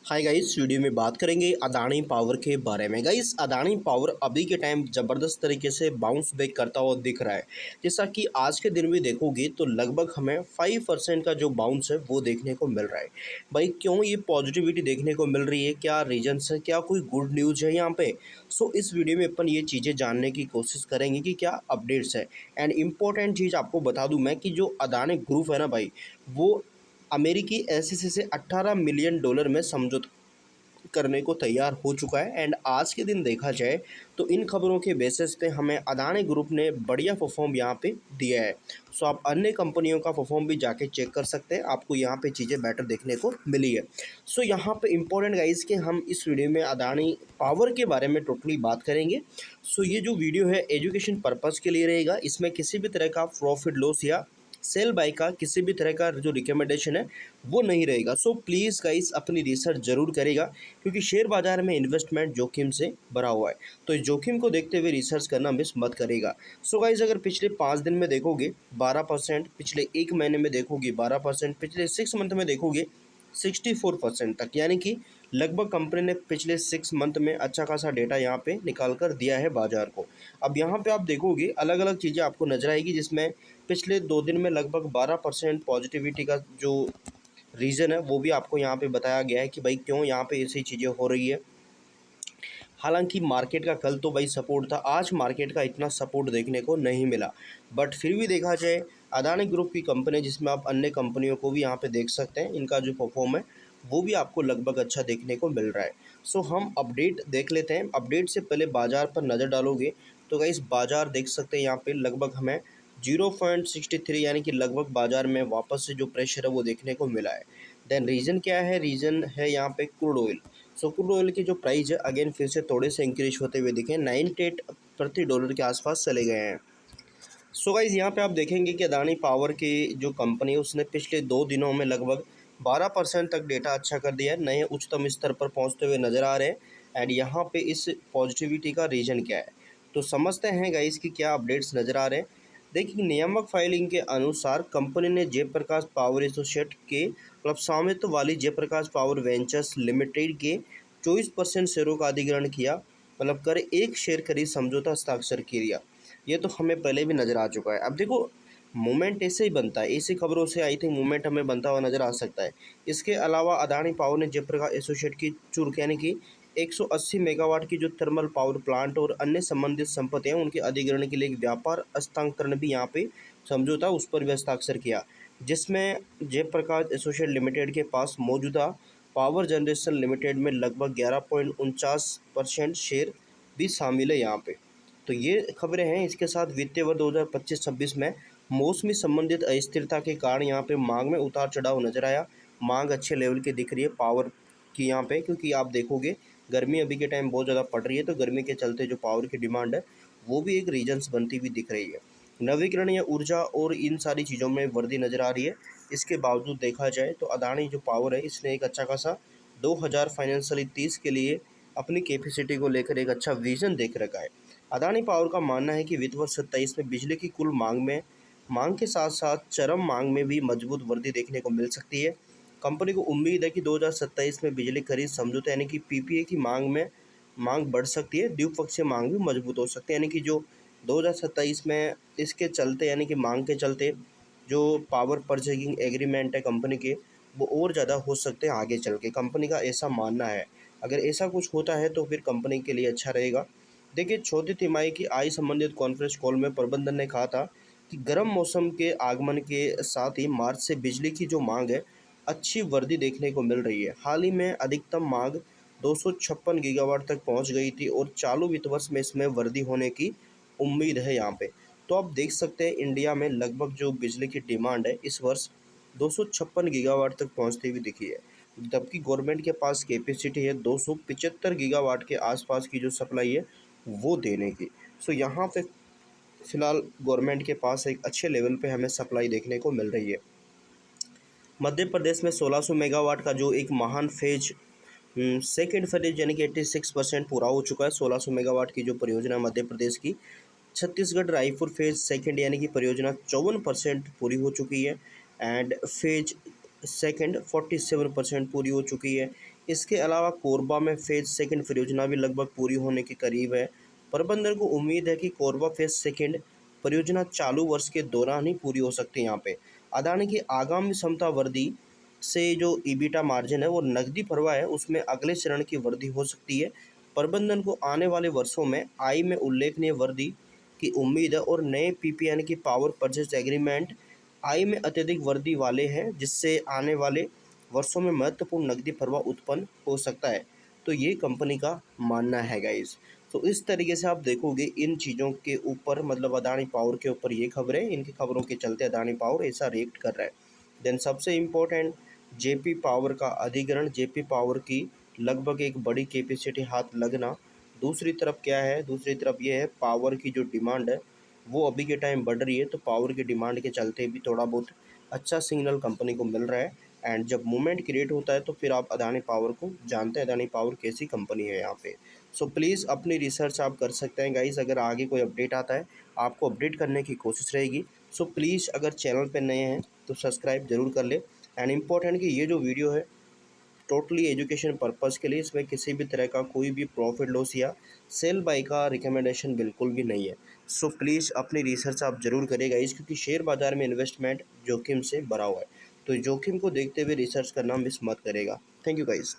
Hi guys, video में बात करेंगे अदानी पावर के बारे में। गाइस, अदानी पावर अभी के टाइम ज़बरदस्त तरीके से बाउंस बैक करता हुआ दिख रहा है। जैसा कि आज के दिन भी देखोगे तो लगभग हमें 5% का जो बाउंस है वो देखने को मिल रहा है। भाई, क्यों ये पॉजिटिविटी देखने को मिल रही है? क्या रीजन्स है? क्या कोई गुड न्यूज़ है यहाँ पे? सो इस वीडियो में अपन ये चीज़ें जानने की कोशिश करेंगे कि क्या अपडेट्स है। एंड इम्पोर्टेंट चीज़ आपको बता दूँ मैं कि जो अदानी ग्रुप है ना भाई, वो अमेरिकी एसईसी से $18 मिलियन में समझौता करने को तैयार हो चुका है। एंड आज के दिन देखा जाए तो इन खबरों के बेसिस पे हमें अदानी ग्रुप ने बढ़िया परफॉर्म यहाँ पे दिया है। सो आप अन्य कंपनियों का परफॉर्म भी जाके चेक कर सकते हैं, आपको यहाँ पे चीज़ें बेटर देखने को मिली है। सो यहाँ पे इम्पोर्टेंट गाइस कि हम इस वीडियो में अदानी पावर के बारे में टोटली बात करेंगे। सो ये जो वीडियो है एजुकेशन पर्पज़ के लिए रहेगा, इसमें किसी भी तरह का प्रॉफिट लॉस या सेल बाय का किसी भी तरह का जो रिकमेंडेशन है वो नहीं रहेगा। सो प्लीज़ गाइस अपनी रिसर्च ज़रूर करेगा, क्योंकि शेयर बाज़ार में इन्वेस्टमेंट जोखिम से भरा हुआ है। तो इस जोखिम को देखते हुए रिसर्च करना मिस मत करेगा। सो गाइस, अगर पिछले 5 दिन में देखोगे 12%, पिछले 1 महीने में देखोगे 12%, पिछले 6 मंथ में देखोगे 64% तक, यानी कि लगभग कंपनी ने पिछले 6 मंथ में अच्छा खासा डेटा यहाँ पे निकाल कर दिया है बाज़ार को। अब यहाँ पे आप देखोगे अलग अलग चीज़ें आपको नजर आएगी, जिसमें पिछले 2 दिन में लगभग 12% पॉजिटिविटी का जो रीज़न है वो भी आपको यहाँ पे बताया गया है कि भाई क्यों यहाँ पे ऐसी चीज़ें हो रही है। हालांकि मार्केट का कल तो भाई सपोर्ट था, आज मार्केट का इतना सपोर्ट देखने को नहीं मिला। बट फिर भी देखा जाए अदानी ग्रुप की कंपनी, जिसमें आप अन्य कंपनियों को भी यहाँ पे देख सकते हैं, इनका जो परफॉर्म है वो भी आपको लगभग अच्छा देखने को मिल रहा है। सो हम अपडेट देख लेते हैं। अपडेट से पहले बाज़ार पर नज़र डालोगे तो गाइस बाज़ार देख सकते हैं यहाँ पे लगभग हमें 0.63, यानी कि लगभग बाज़ार में वापस से जो प्रेशर है वो देखने को मिला है। देन रीज़न क्या है? रीज़न है यहाँ पे क्रूड ऑयल। सो क्रूड ऑयल की जो प्राइस है अगेन फिर से थोड़े से इंक्रीज होते हुए दिखे, 98 प्रति डॉलर के आसपास चले गए हैं। सो गाइज यहाँ पे आप देखेंगे कि अदानी पावर की जो कंपनी है उसने पिछले 2 दिनों में लगभग 12% तक डेटा अच्छा कर दिया है, नए उच्चतम स्तर पर पहुँचते हुए नजर आ रहे हैं। एंड यहाँ पे इस पॉजिटिविटी का रीज़न क्या है, तो समझते हैं गाइज कि क्या अपडेट्स नज़र आ रहे हैं। देखिए, नियामक फाइलिंग के अनुसार कंपनी ने जयप्रकाश पावर एसोसिएट के मतलब स्वामित्व वाली जयप्रकाश पावर वेंचर्स लिमिटेड के 24% शेयरों का अधिग्रहण किया, मतलब कर एक शेयर खरीद समझौता हस्ताक्षर किया। ये तो हमें पहले भी नज़र आ चुका है। अब देखो, मूवमेंट ऐसे ही बनता है, ऐसी खबरों से आई थिंक मूवमेंट हमें बनता हुआ नज़र आ सकता है। इसके अलावा अदानी पावर ने जयप्रकाश एसोसिएट की चुर्क, यानी कि 180 मेगावाट की जो थर्मल पावर प्लांट और अन्य संबंधित संपत्तियां उनके अधिग्रहण के लिए एक व्यापार हस्तांतरण भी यहाँ पे समझौता उस पर भी हस्ताक्षर किया, जिसमें जयप्रकाश एसोसिएट लिमिटेड के पास मौजूदा पावर जनरेशन लिमिटेड में लगभग 11.49% शेयर भी शामिल है यहाँ पे। तो ये खबरें हैं। इसके साथ वित्तीय वर्ष 2025-26 में मौसमी संबंधित अस्थिरता के कारण यहाँ पे मांग में उतार चढ़ाव नजर आया। मांग अच्छे लेवल की दिख रही है पावर की यहाँ पे, क्योंकि आप देखोगे गर्मी अभी के टाइम बहुत ज़्यादा पड़ रही है, तो गर्मी के चलते जो पावर की डिमांड है वो भी एक रीजन्स बनती हुई दिख रही है। नवीकरणीय ऊर्जा और इन सारी चीज़ों में वृद्धि नज़र आ रही है। इसके बावजूद देखा जाए तो अदानी जो पावर है इसने एक अच्छा खासा 2000 फाइनेंशियली 30 के लिए अपनी कैपेसिटी को लेकर एक अच्छा विजन देख रखा है। अदानी पावर का मानना है कि वित्त वर्ष 27 में बिजली की कुल मांग के साथ साथ चरम मांग में भी मजबूत वृद्धि देखने को मिल सकती है। कंपनी को उम्मीद है कि 2027 में बिजली खरीद समझौते यानी कि पीपीए की मांग बढ़ सकती है, द्विपक्षीय मांग भी मजबूत हो सकती है। यानी कि जो 2027 में इसके चलते, यानी कि मांग के चलते जो पावर परचेजिंग एग्रीमेंट है कंपनी के, वो और ज़्यादा हो सकते हैं आगे चल के, कंपनी का ऐसा मानना है। अगर ऐसा कुछ होता है तो फिर कंपनी के लिए अच्छा रहेगा। देखिए, चौथी तिमाही की आय संबंधित कॉन्फ्रेंस कॉल में प्रबंधन ने कहा था कि गर्म मौसम के आगमन के साथ ही मार्च से बिजली की जो मांग है अच्छी वृद्धि देखने को मिल रही है। हाल ही में अधिकतम मांग 256 गीगावाट तक पहुंच गई थी और चालू वित्त वर्ष में इसमें वृद्धि होने की उम्मीद है यहाँ पे। तो आप देख सकते हैं इंडिया में लगभग जो बिजली की डिमांड है इस वर्ष 256 गीगावाट तक पहुंचती हुई दिखी है, जबकि गवर्नमेंट के पास कैपेसिटी है 275 गीगावाट के आसपास की जो सप्लाई है वो देने की। सो यहाँ पे फिलहाल गवर्नमेंट के पास एक अच्छे लेवल पे हमें सप्लाई देखने को मिल रही है। मध्य प्रदेश में 1600 मेगावाट का जो एक महान फेज सेकेंड फेज यानी कि 86% पूरा हो चुका है। 1600 मेगावाट की जो परियोजना है मध्य प्रदेश की। छत्तीसगढ़ रायपुर फेज सेकेंड यानी कि परियोजना 54% पूरी हो चुकी है। एंड फेज सेकंड 47% पूरी हो चुकी है। इसके अलावा कोरबा में फेज़ सेकंड परियोजना भी लगभग पूरी होने के करीब है। प्रबंधन को उम्मीद है कि कोरबा फेज़ सेकंड परियोजना चालू वर्ष के दौरान ही पूरी हो सकती है यहाँ पे। अदानी की आगामी क्षमता वृद्धि से जो ईबिटा मार्जिन है वो नकदी प्रवाह है उसमें अगले चरण की वृद्धि हो सकती है। प्रबंधन को आने वाले वर्षों में आय में उल्लेखनीय वृद्धि की उम्मीद है और नए पीपीएन की पावर परचेज एग्रीमेंट आय में अत्यधिक वृद्धि वाले हैं, जिससे आने वाले वर्षों में महत्वपूर्ण नकदी प्रवाह उत्पन्न हो सकता है। तो ये कंपनी का मानना है गाइस। तो इस तरीके से आप देखोगे इन चीज़ों के ऊपर, मतलब अदानी पावर के ऊपर ये खबरें, इनकी खबरों के चलते अदानी पावर ऐसा रिएक्ट कर रहा है। देन सबसे इम्पोर्टेंट, जेपी पावर का अधिग्रहण, जेपी पावर की लगभग एक बड़ी कैपेसिटी हाथ लगना। दूसरी तरफ क्या है, दूसरी तरफ ये है पावर की जो डिमांड है वो अभी के टाइम बढ़ रही है, तो पावर की डिमांड के चलते भी थोड़ा बहुत अच्छा सिग्नल कंपनी को मिल रहा है। एंड जब मूवमेंट क्रिएट होता है तो फिर आप अदानी पावर को जानते हैं, अदानी पावर कैसी कंपनी है यहाँ पे। सो प्लीज़ अपनी रिसर्च आप कर सकते हैं गाइस। अगर आगे कोई अपडेट आता है आपको अपडेट करने की कोशिश रहेगी। सो प्लीज़ अगर चैनल पर नए हैं तो सब्सक्राइब जरूर कर ले। एंड इम्पोर्टेंट कि ये जो वीडियो है टोटली एजुकेशन पर्पज़ के लिए, इसमें किसी भी तरह का कोई भी प्रॉफिट लॉस या सेल बाई का रिकमेंडेशन बिल्कुल भी नहीं है। सो प्लीज़ अपनी रिसर्च आप ज़रूर करिएगा इस, क्योंकि शेयर बाज़ार में इन्वेस्टमेंट जोखिम से भरा हुआ है, तो जोखिम को देखते हुए रिसर्च करना मिस मत करेगा। Thank you guys.